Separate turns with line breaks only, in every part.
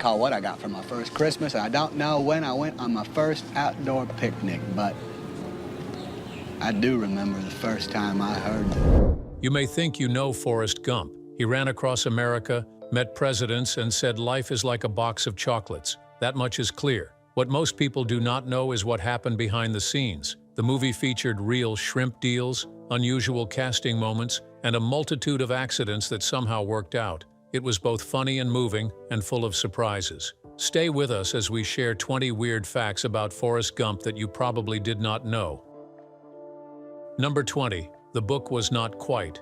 recall what I got for my first Christmas. I don't know when I went on my first outdoor picnic, but I do remember the first time I heard it.
You may think you know Forrest Gump. He ran across America, met presidents, and said life is like a box of chocolates. That much is clear. What most people do not know is what happened behind the scenes. The movie featured real shrimp deals, unusual casting moments, and a multitude of accidents that somehow worked out. It was both funny and moving, and full of surprises. Stay with us as we share 20 weird facts about Forrest Gump that you probably did not know. Number 20. The book was not quite.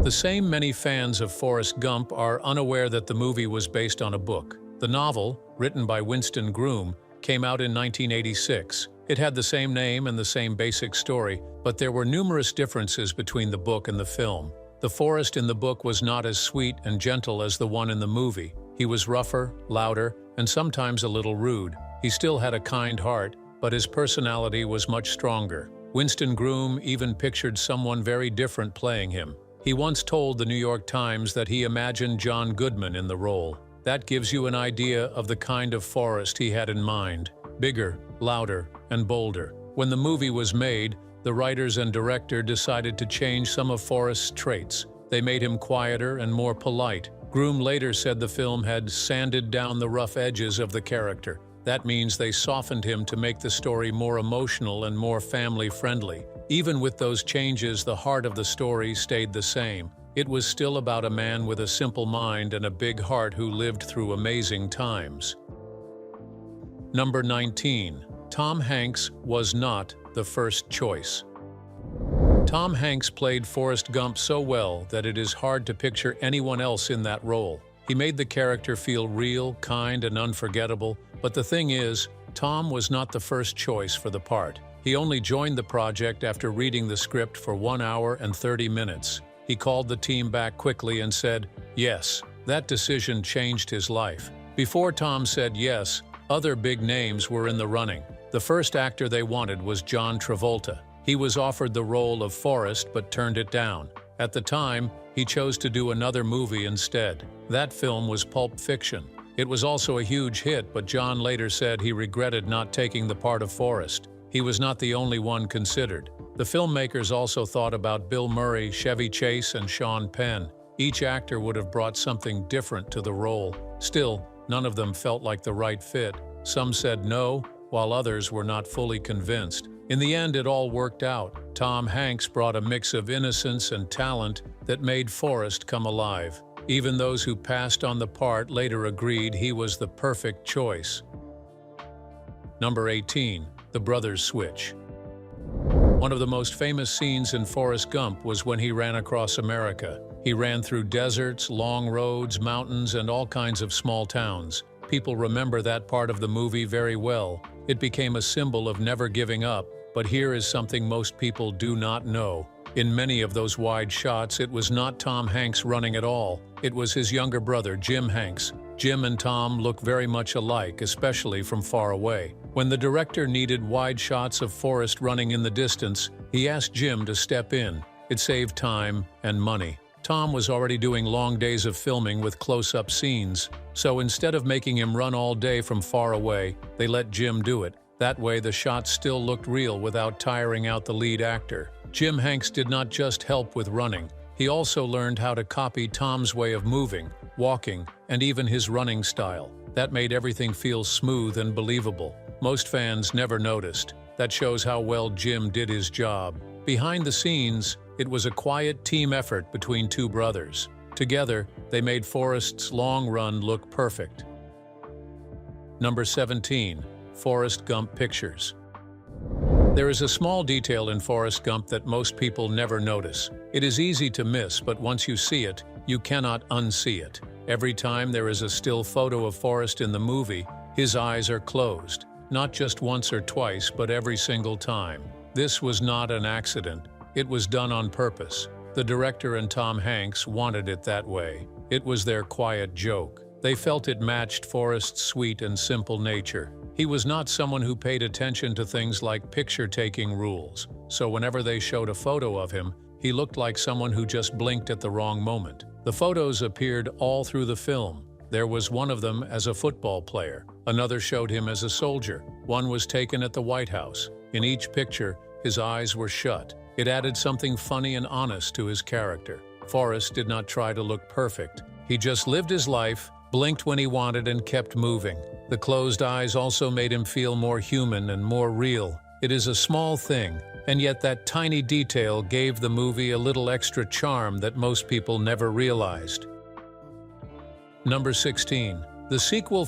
The same many fans of Forrest Gump are unaware that the movie was based on a book. The novel, written by Winston Groom, came out in 1986. It had the same name and the same basic story, but there were numerous differences between the book and the film. The Forrest in the book was not as sweet and gentle as the one in the movie. He was rougher, louder, and sometimes a little rude. He still had a kind heart, but his personality was much stronger. Winston Groom even pictured someone very different playing him. He once told the New York Times that he imagined John Goodman in the role. That gives you an idea of the kind of Forrest he had in mind. Bigger, louder, and bolder. When the movie was made, the writers and director decided to change some of Forrest's traits. They made him quieter and more polite. Groom later said the film had sanded down the rough edges of the character. That means they softened him to make the story more emotional and more family-friendly. Even with those changes, the heart of the story stayed the same. It was still about a man with a simple mind and a big heart who lived through amazing times. Number 19. Tom Hanks was not the first choice. Tom Hanks played Forrest Gump so well that it is hard to picture anyone else in that role. He made the character feel real, kind, and unforgettable, but the thing is, Tom was not the first choice for the part. He only joined the project after reading the script for 1 hour and 30 minutes. He called the team back quickly and said, yes. That decision changed his life. Before Tom said yes, other big names were in the running. The first actor they wanted was John Travolta. He was offered the role of Forrest but turned it down. At the time, he chose to do another movie instead. That film was Pulp Fiction. It was also a huge hit, but John later said he regretted not taking the part of Forrest. He was not the only one considered. The filmmakers also thought about Bill Murray, Chevy Chase, and Sean Penn. Each actor would have brought something different to the role. Still, none of them felt like the right fit. Some said no, while others were not fully convinced. In the end, it all worked out. Tom Hanks brought a mix of innocence and talent that made Forrest come alive. Even those who passed on the part later agreed he was the perfect choice. Number 18. The brothers switch. One of the most famous scenes in Forrest Gump was when he ran across America. He ran through deserts, long roads, mountains, and all kinds of small towns. People remember that part of the movie very well. It became a symbol of never giving up, but here is something most people do not know. In many of those wide shots, it was not Tom Hanks running at all. It was his younger brother, Jim Hanks. Jim and Tom look very much alike, especially from far away. When the director needed wide shots of Forrest running in the distance, he asked Jim to step in. It saved time and money. Tom was already doing long days of filming with close-up scenes, so instead of making him run all day from far away, they let Jim do it. That way the shots still looked real without tiring out the lead actor. Jim Hanks did not just help with running. He also learned how to copy Tom's way of moving, walking, and even his running style. That made everything feel smooth and believable. Most fans never noticed. That shows how well Jim did his job. Behind the scenes, it was a quiet team effort between two brothers. Together, they made Forrest's long run look perfect. Number 17. Forrest Gump pictures. There is a small detail in Forrest Gump that most people never notice. It is easy to miss, but once you see it, you cannot unsee it. Every time there is a still photo of Forrest in the movie, his eyes are closed. Not just once or twice, but every single time. This was not an accident. It was done on purpose. The director and Tom Hanks wanted it that way. It was their quiet joke. They felt it matched Forrest's sweet and simple nature. He was not someone who paid attention to things like picture-taking rules, so whenever they showed a photo of him, he looked like someone who just blinked at the wrong moment. The photos appeared all through the film. There was one of them as a football player. Another showed him as a soldier. One was taken at the White House. In each picture, his eyes were shut. It added something funny and honest to his character. Forrest did not try to look perfect. He just lived his life, blinked when he wanted, and kept moving. The closed eyes also made him feel more human and more real. It is a small thing, and yet that tiny detail gave the movie a little extra charm that most people never realized. Number 16. The sequel.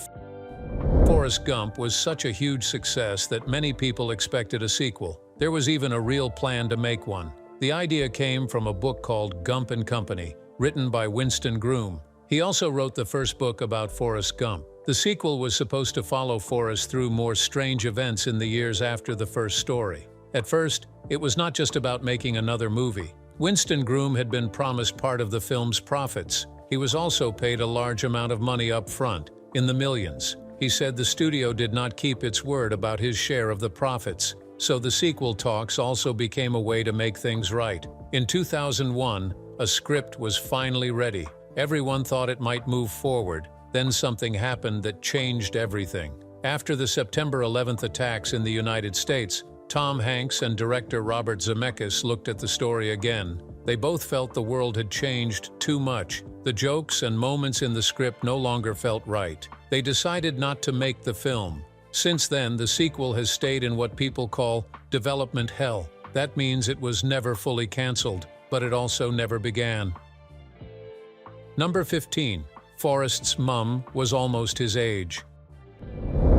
Forrest Gump was such a huge success that many people expected a sequel. There was even a real plan to make one. The idea came from a book called Gump and Company, written by Winston Groom. He also wrote the first book about Forrest Gump. The sequel was supposed to follow Forrest through more strange events in the years after the first story. At first, it was not just about making another movie. Winston Groom had been promised part of the film's profits. He was also paid a large amount of money up front, in the millions. He said the studio did not keep its word about his share of the profits, so the sequel talks also became a way to make things right. In 2001, a script was finally ready. Everyone thought it might move forward. Then something happened that changed everything. After the September 11th attacks in the United States, Tom Hanks and director Robert Zemeckis looked at the story again. They both felt the world had changed too much. The jokes and moments in the script no longer felt right. They decided not to make the film. Since then, the sequel has stayed in what people call development hell. That means it was never fully canceled, but it also never began. Number 15. Forrest's mum was almost his age.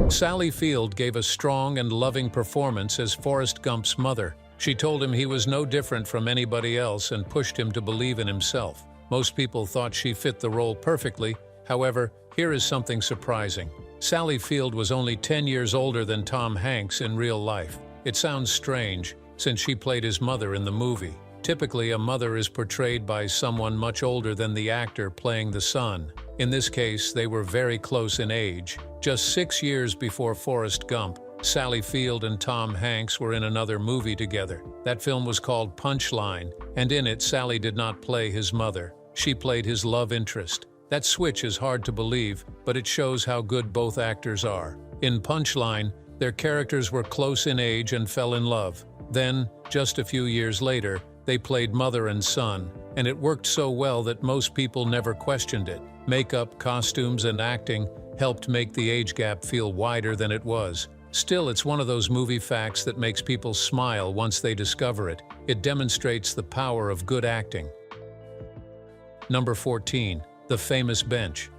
Sally Field gave a strong and loving performance as Forrest Gump's mother. She told him he was no different from anybody else and pushed him to believe in himself. Most people thought she fit the role perfectly. However, here is something surprising. Sally Field was only 10 years older than Tom Hanks in real life. It sounds strange, since she played his mother in the movie. Typically, a mother is portrayed by someone much older than the actor playing the son. In this case, they were very close in age. Just 6 years before Forrest Gump, Sally Field and Tom Hanks were in another movie together. That film was called Punchline, and in it, Sally did not play his mother. She played his love interest. That switch is hard to believe, but it shows how good both actors are. In Punchline, their characters were close in age and fell in love. Then, just a few years later, they played mother and son, and it worked so well that most people never questioned it. Makeup, costumes, and acting helped make the age gap feel wider than it was. Still, it's one of those movie facts that makes people smile once they discover it. It demonstrates the power of good acting. Number 14. The famous bench.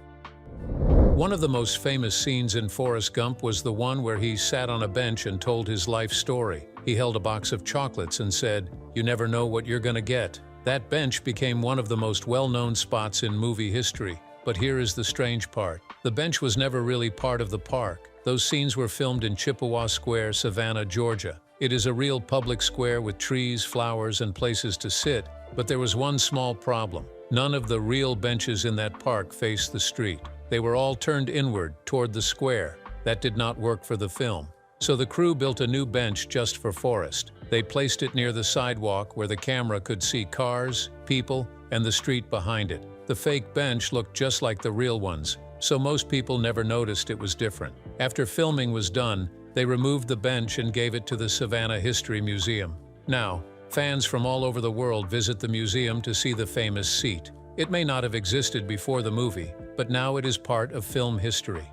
One of the most famous scenes in Forrest Gump was the one where he sat on a bench and told his life story. He held a box of chocolates and said, "You never know what you're gonna get." That bench became one of the most well-known spots in movie history. But here is the strange part. The bench was never really part of the park. Those scenes were filmed in Chippewa Square, Savannah, Georgia. It is a real public square with trees, flowers, and places to sit, but there was one small problem. None of the real benches in that park faced the street. They were all turned inward, toward the square. That did not work for the film. So the crew built a new bench just for Forrest. They placed it near the sidewalk where the camera could see cars, people, and the street behind it. The fake bench looked just like the real ones, so most people never noticed it was different. After filming was done, they removed the bench and gave it to the Savannah History Museum. Now, fans from all over the world visit the museum to see the famous seat. It may not have existed before the movie, but now it is part of film history.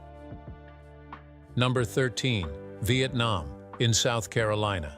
Number 13. Vietnam, in South Carolina.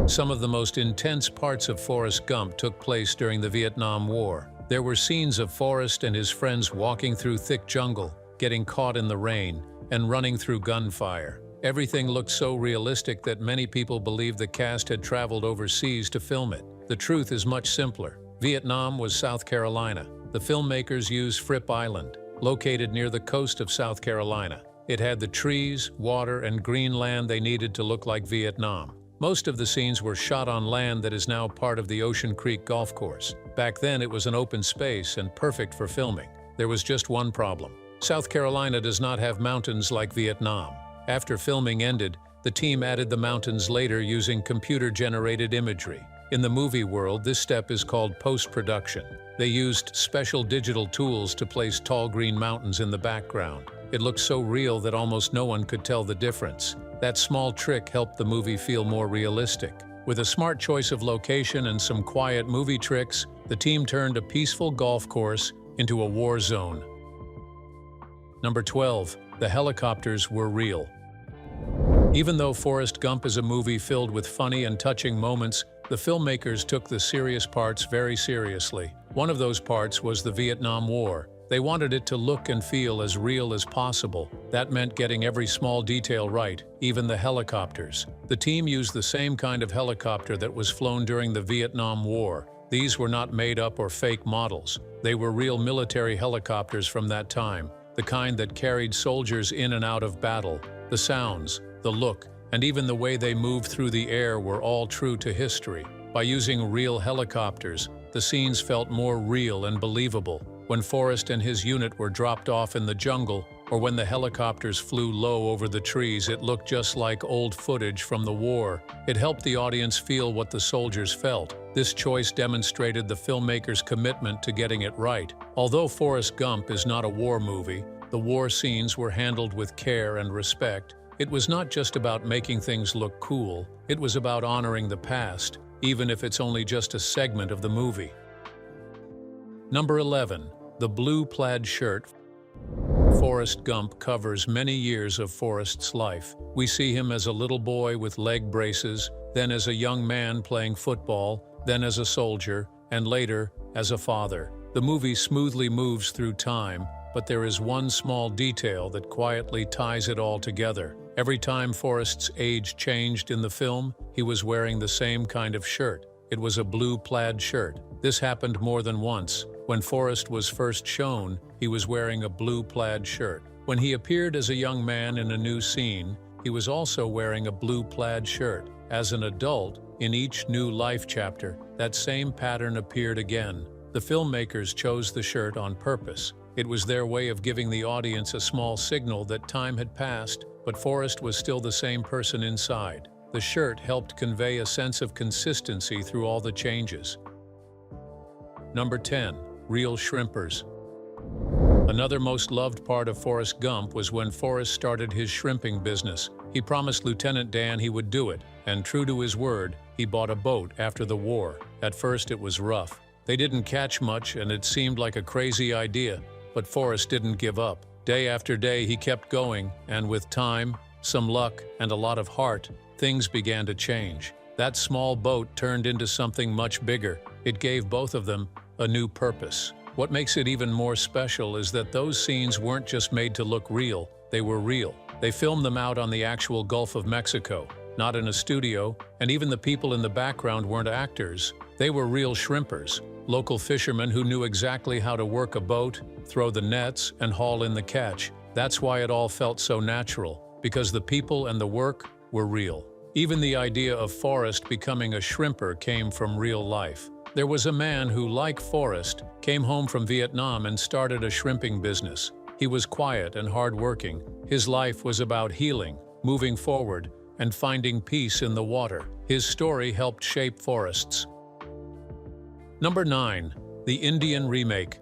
Some of the most intense parts of Forrest Gump took place during the Vietnam War. There were scenes of Forrest and his friends walking through thick jungle, getting caught in the rain, and running through gunfire. Everything looked so realistic that many people believed the cast had traveled overseas to film it. The truth is much simpler. Vietnam was South Carolina. The filmmakers used Fripp Island, located near the coast of South Carolina. It had the trees, water, and green land they needed to look like Vietnam. Most of the scenes were shot on land that is now part of the Ocean Creek Golf Course. Back then, it was an open space and perfect for filming. There was just one problem. South Carolina does not have mountains like Vietnam. After filming ended, the team added the mountains later using computer-generated imagery. In the movie world, this step is called post-production. They used special digital tools to place tall green mountains in the background. It looked so real that almost no one could tell the difference. That small trick helped the movie feel more realistic. With a smart choice of location and some quiet movie tricks, the team turned a peaceful golf course into a war zone. Number 12. The helicopters were real. Even though Forrest Gump is a movie filled with funny and touching moments, the filmmakers took the serious parts very seriously. One of those parts was the Vietnam War. They wanted it to look and feel as real as possible. That meant getting every small detail right, even the helicopters. The team used the same kind of helicopter that was flown during the Vietnam War. These were not made up or fake models. They were real military helicopters from that time, the kind that carried soldiers in and out of battle. The sounds, the look, and even the way they moved through the air were all true to history. By using real helicopters, the scenes felt more real and believable. When Forrest and his unit were dropped off in the jungle, or when the helicopters flew low over the trees, it looked just like old footage from the war. It helped the audience feel what the soldiers felt. This choice demonstrated the filmmakers' commitment to getting it right. Although Forrest Gump is not a war movie, the war scenes were handled with care and respect. It was not just about making things look cool, it was about honoring the past, even if it's only just a segment of the movie. Number 11. The blue plaid shirt. Forrest Gump covers many years of Forrest's life. We see him as a little boy with leg braces, then as a young man playing football, then as a soldier, and later as a father. The movie smoothly moves through time, but there is one small detail that quietly ties it all together. Every time Forrest's age changed in the film, he was wearing the same kind of shirt. It was a blue plaid shirt. This happened more than once. When Forrest was first shown, he was wearing a blue plaid shirt. When he appeared as a young man in a new scene, he was also wearing a blue plaid shirt. As an adult, in each new life chapter, that same pattern appeared again. The filmmakers chose the shirt on purpose. It was their way of giving the audience a small signal that time had passed, but Forrest was still the same person inside. The shirt helped convey a sense of consistency through all the changes. Number 10. Real shrimpers. Another most loved part of Forrest Gump was when Forrest started his shrimping business. He promised Lieutenant Dan he would do it, and true to his word, he bought a boat after the war. At first it was rough. They didn't catch much and it seemed like a crazy idea, but Forrest didn't give up. Day after day he kept going, and with time, some luck, and a lot of heart, things began to change. That small boat turned into something much bigger. It gave both of them a new purpose. What makes it even more special is that those scenes weren't just made to look real, they were real. They filmed them out on the actual Gulf of Mexico, not in a studio, and even the people in the background weren't actors. They were real shrimpers, local fishermen who knew exactly how to work a boat, throw the nets, and haul in the catch. That's why it all felt so natural, because the people and the work were real. Even the idea of Forrest becoming a shrimper came from real life. There was a man who, like Forrest, came home from Vietnam and started a shrimping business. He was quiet and hardworking. His life was about healing, moving forward, and finding peace in the water. His story helped shape Forrest's. Number 9. The Indian remake.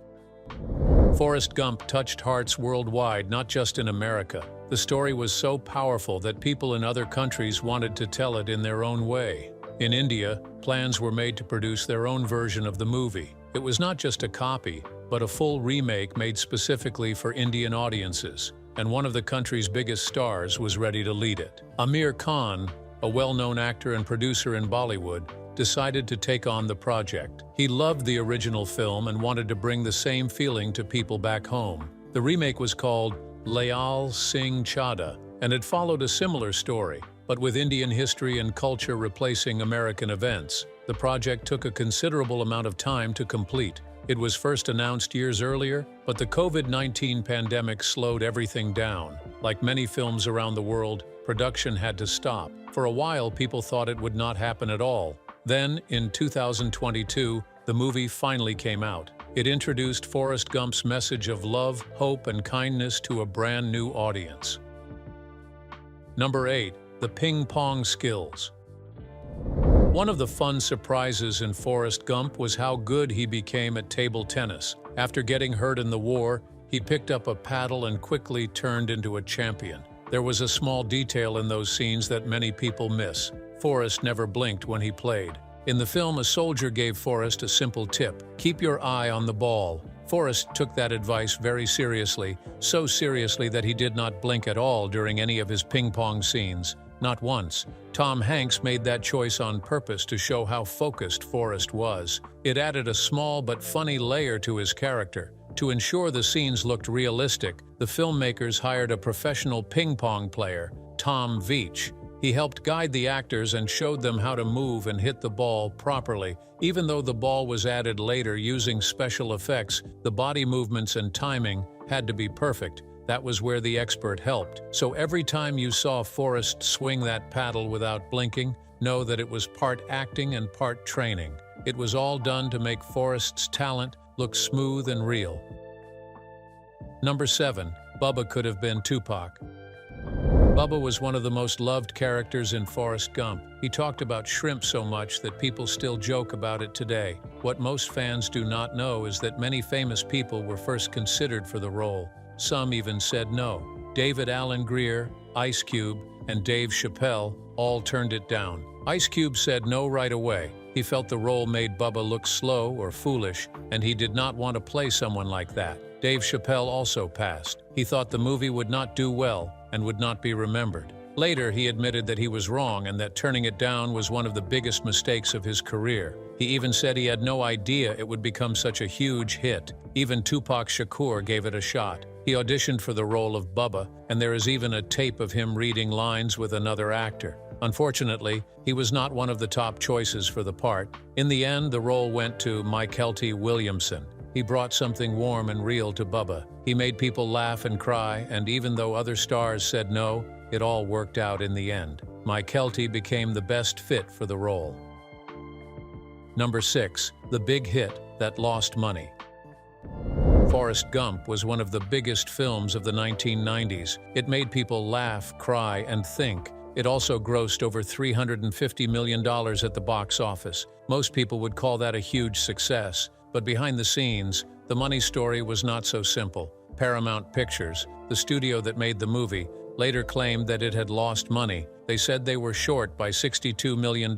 Forrest Gump touched hearts worldwide, not just in America. The story was so powerful that people in other countries wanted to tell it in their own way. In India, plans were made to produce their own version of the movie. It was not just a copy, but a full remake made specifically for Indian audiences, and one of the country's biggest stars was ready to lead it. Amir Khan, a well-known actor and producer in Bollywood, decided to take on the project. He loved the original film and wanted to bring the same feeling to people back home. The remake was called Layal Singh Chadha, and it followed a similar story, but with Indian history and culture replacing American events. The project took a considerable amount of time to complete. It was first announced years earlier, but the COVID-19 pandemic slowed everything down. Like many films around the world, production had to stop. For a while, people thought it would not happen at all. Then, in 2022, the movie finally came out. It introduced Forrest Gump's message of love, hope, and kindness to a brand new audience. Number 8. The ping-pong skills. One of the fun surprises in Forrest Gump was how good he became at table tennis. After getting hurt in the war, he picked up a paddle and quickly turned into a champion. There was a small detail in those scenes that many people miss. Forrest never blinked when he played. In the film, a soldier gave Forrest a simple tip: keep your eye on the ball. Forrest took that advice very seriously, so seriously that he did not blink at all during any of his ping-pong scenes. Not once. Tom Hanks made that choice on purpose to show how focused Forrest was. It added a small but funny layer to his character. To ensure the scenes looked realistic, the filmmakers hired a professional ping-pong player, Tom Veach. He helped guide the actors and showed them how to move and hit the ball properly. Even though the ball was added later using special effects, the body movements and timing had to be perfect. That was where the expert helped. So every time you saw Forrest swing that paddle without blinking, know that it was part acting and part training. It was all done to make Forrest's talent look smooth and real. Number 7. Bubba could have been Tupac. Bubba was one of the most loved characters in Forrest Gump. He talked about shrimp so much that people still joke about it today. What most fans do not know is that many famous people were first considered for the role. Some even said no. David Alan Grier, Ice Cube, and Dave Chappelle all turned it down. Ice Cube said no right away. He felt the role made Bubba look slow or foolish, and he did not want to play someone like that. Dave Chappelle also passed. He thought the movie would not do well and would not be remembered. Later, he admitted that he was wrong and that turning it down was one of the biggest mistakes of his career. He even said he had no idea it would become such a huge hit. Even Tupac Shakur gave it a shot. He auditioned for the role of Bubba, and there is even a tape of him reading lines with another actor. Unfortunately, he was not one of the top choices for the part. In the end, the role went to Mykelti Williamson. He brought something warm and real to Bubba. He made people laugh and cry, and even though other stars said no, it all worked out in the end. Mykelti became the best fit for the role. Number 6. The big hit that lost money. Forrest Gump was one of the biggest films of the 1990s. It made people laugh, cry, and think. It also grossed over $350 million at the box office. Most people would call that a huge success. But behind the scenes, the money story was not so simple. Paramount Pictures, the studio that made the movie, later claimed that it had lost money. They said they were short by $62 million,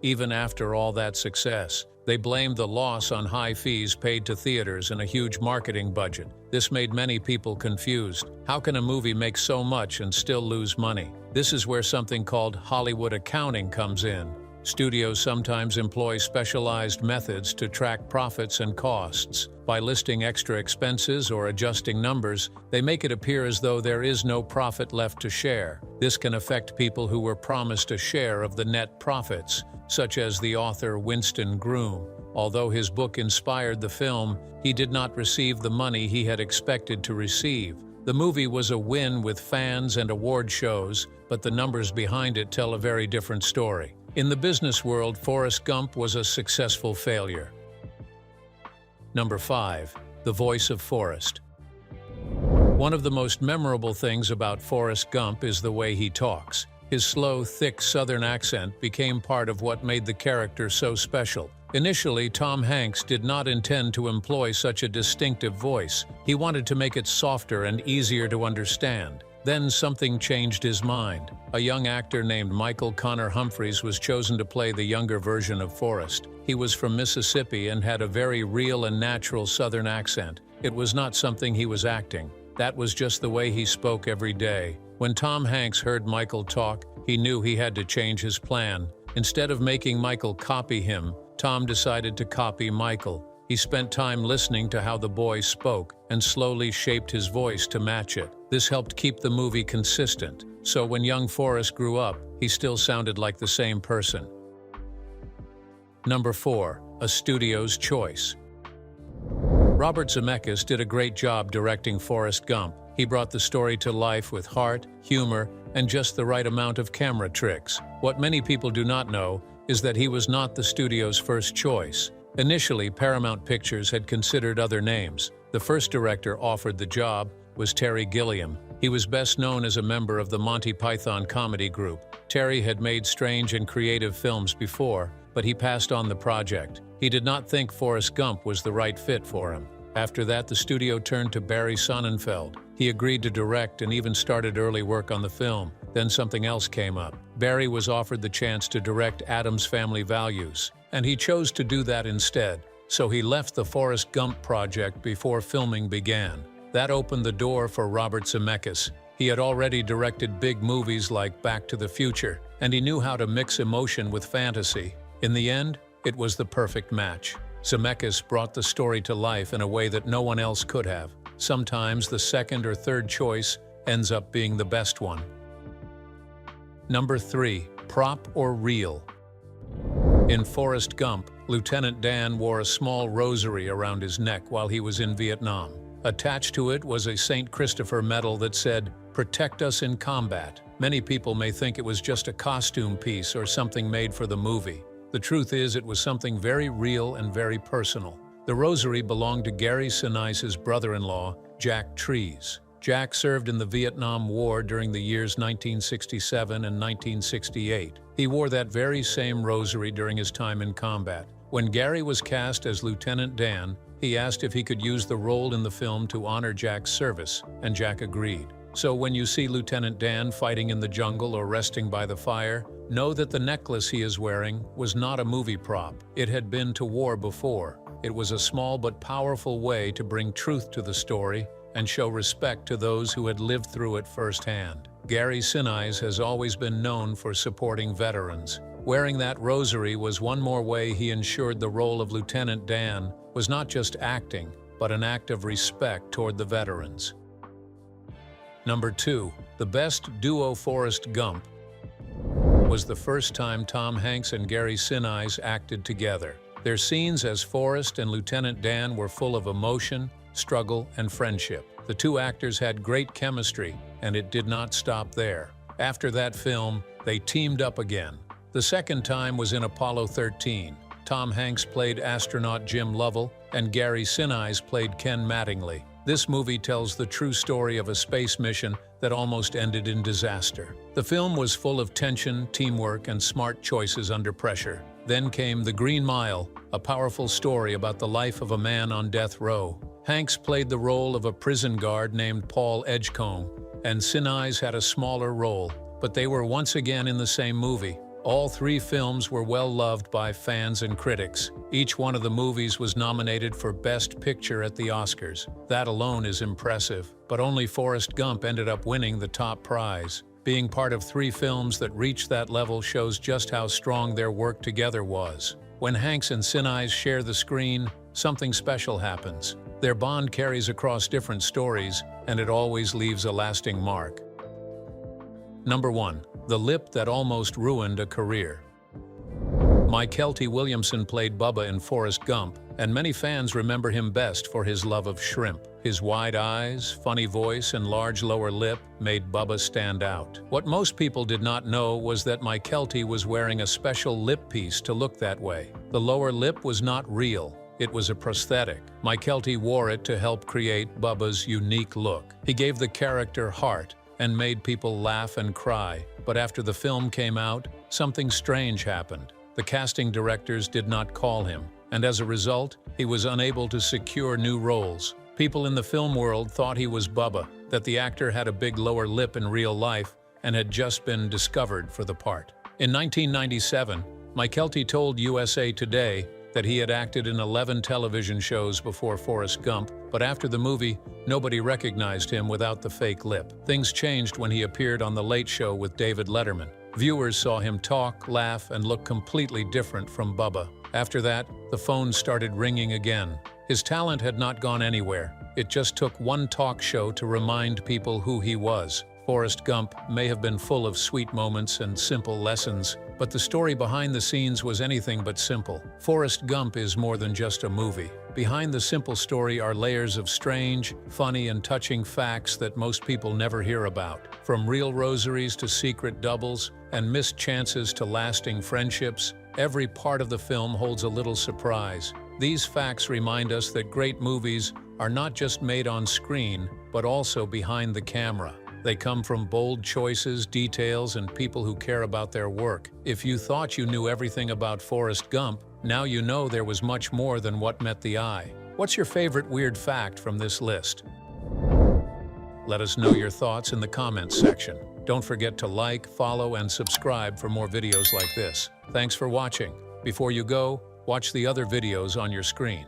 even after all that success. They blamed the loss on high fees paid to theaters and a huge marketing budget. This made many people confused. How can a movie make so much and still lose money? This is where something called Hollywood accounting comes in. Studios sometimes employ specialized methods to track profits and costs. By listing extra expenses or adjusting numbers, they make it appear as though there is no profit left to share. This can affect people who were promised a share of the net profits, such as the author Winston Groom. Although his book inspired the film, he did not receive the money he had expected to receive. The movie was a win with fans and award shows, but the numbers behind it tell a very different story. In the business world, Forrest Gump was a successful failure. Number 5. The voice of Forrest. One of the most memorable things about Forrest Gump is the way he talks. His slow, thick Southern accent became part of what made the character so special. Initially, Tom Hanks did not intend to employ such a distinctive voice. He wanted to make it softer and easier to understand. Then something changed his mind. A young actor named Michael Connor Humphreys was chosen to play the younger version of Forrest. He was from Mississippi and had a very real and natural Southern accent. It was not something he was acting. That was just the way he spoke every day. When Tom Hanks heard Michael talk, he knew he had to change his plan. Instead of making Michael copy him, Tom decided to copy Michael. He spent time listening to how the boy spoke and slowly shaped his voice to match it. This helped keep the movie consistent, so when young Forrest grew up, he still sounded like the same person. Number 4. A studio's choice. Robert Zemeckis did a great job directing Forrest Gump. He brought the story to life with heart, humor, and just the right amount of camera tricks. What many people do not know is that he was not the studio's first choice. Initially, Paramount Pictures had considered other names. The first director offered the job, was Terry Gilliam. He was best known as a member of the Monty Python comedy group. Terry had made strange and creative films before, but he passed on the project. He did not think Forrest Gump was the right fit for him. After that, the studio turned to Barry Sonnenfeld. He agreed to direct and even started early work on the film. Then something else came up. Barry was offered the chance to direct Addams Family Values, and he chose to do that instead. So he left the Forrest Gump project before filming began. That opened the door for Robert Zemeckis. He had already directed big movies like Back to the Future, and he knew how to mix emotion with fantasy. In the end, it was the perfect match. Zemeckis brought the story to life in a way that no one else could have. Sometimes the second or third choice ends up being the best one. Number 3. Prop or real? In Forrest Gump, Lieutenant Dan wore a small rosary around his neck while he was in Vietnam. Attached to it was a St. Christopher medal that said, "Protect us in combat." Many people may think it was just a costume piece or something made for the movie. The truth is, it was something very real and very personal. The rosary belonged to Gary Sinise's brother-in-law, Jack Trees. Jack served in the Vietnam War during the years 1967 and 1968. He wore that very same rosary during his time in combat. When Gary was cast as Lieutenant Dan, he asked if he could use the role in the film to honor Jack's service, and Jack agreed. So when you see Lieutenant Dan fighting in the jungle or resting by the fire, know that the necklace he is wearing was not a movie prop. It had been to war before. It was a small but powerful way to bring truth to the story and show respect to those who had lived through it firsthand. Gary Sinise has always been known for supporting veterans. Wearing that rosary was one more way he ensured the role of Lieutenant Dan was not just acting, but an act of respect toward the veterans. Number 2. The best duo Forrest Gump was the first time Tom Hanks and Gary Sinise acted together. Their scenes as Forrest and Lieutenant Dan were full of emotion, struggle, and friendship. The two actors had great chemistry, and it did not stop there. After that film, they teamed up again. The second time was in Apollo 13. Tom Hanks played astronaut Jim Lovell, and Gary Sinise played Ken Mattingly. This movie tells the true story of a space mission that almost ended in disaster. The film was full of tension, teamwork, and smart choices under pressure. Then came The Green Mile, a powerful story about the life of a man on death row. Hanks played the role of a prison guard named Paul Edgecombe, and Sinise had a smaller role, but they were once again in the same movie. All three films were well loved by fans and critics. Each one of the movies was nominated for Best Picture at the Oscars. That alone is impressive, but only Forrest Gump ended up winning the top prize. Being part of three films that reached that level shows just how strong their work together was. When Hanks and Sinise share the screen, something special happens. Their bond carries across different stories, and it always leaves a lasting mark. Number 1. The lip that almost ruined a career. Mykelti Williamson played Bubba in Forrest Gump, and many fans remember him best for his love of shrimp. His wide eyes, funny voice, and large lower lip made Bubba stand out. What most people did not know was that Mykelti was wearing a special lip piece to look that way. The lower lip was not real. It was a prosthetic. Mykelti wore it to help create Bubba's unique look. He gave the character heart and made people laugh and cry. But after the film came out, something strange happened. The casting directors did not call him, and as a result, he was unable to secure new roles. People in the film world thought he was Bubba, that the actor had a big lower lip in real life and had just been discovered for the part. In 1997, Mykelti told USA Today that he had acted in 11 television shows before Forrest Gump, but after the movie, nobody recognized him without the fake lip. Things changed when he appeared on The Late Show with David Letterman. Viewers saw him talk, laugh, and look completely different from Bubba. After that, the phone started ringing again. His talent had not gone anywhere. It just took one talk show to remind people who he was. Forrest Gump may have been full of sweet moments and simple lessons, but the story behind the scenes was anything but simple. Forrest Gump is more than just a movie. Behind the simple story are layers of strange, funny, and touching facts that most people never hear about. From real rosaries to secret doubles, and missed chances to lasting friendships, every part of the film holds a little surprise. These facts remind us that great movies are not just made on screen, but but also behind the camera. They come from bold choices, details, and people who care about their work. If you thought you knew everything about Forrest Gump, now you know there was much more than what met the eye. What's your favorite weird fact from this list? Let us know your thoughts in the comments section. Don't forget to like, follow, and subscribe for more videos like this. Thanks for watching. Before you go, watch the other videos on your screen.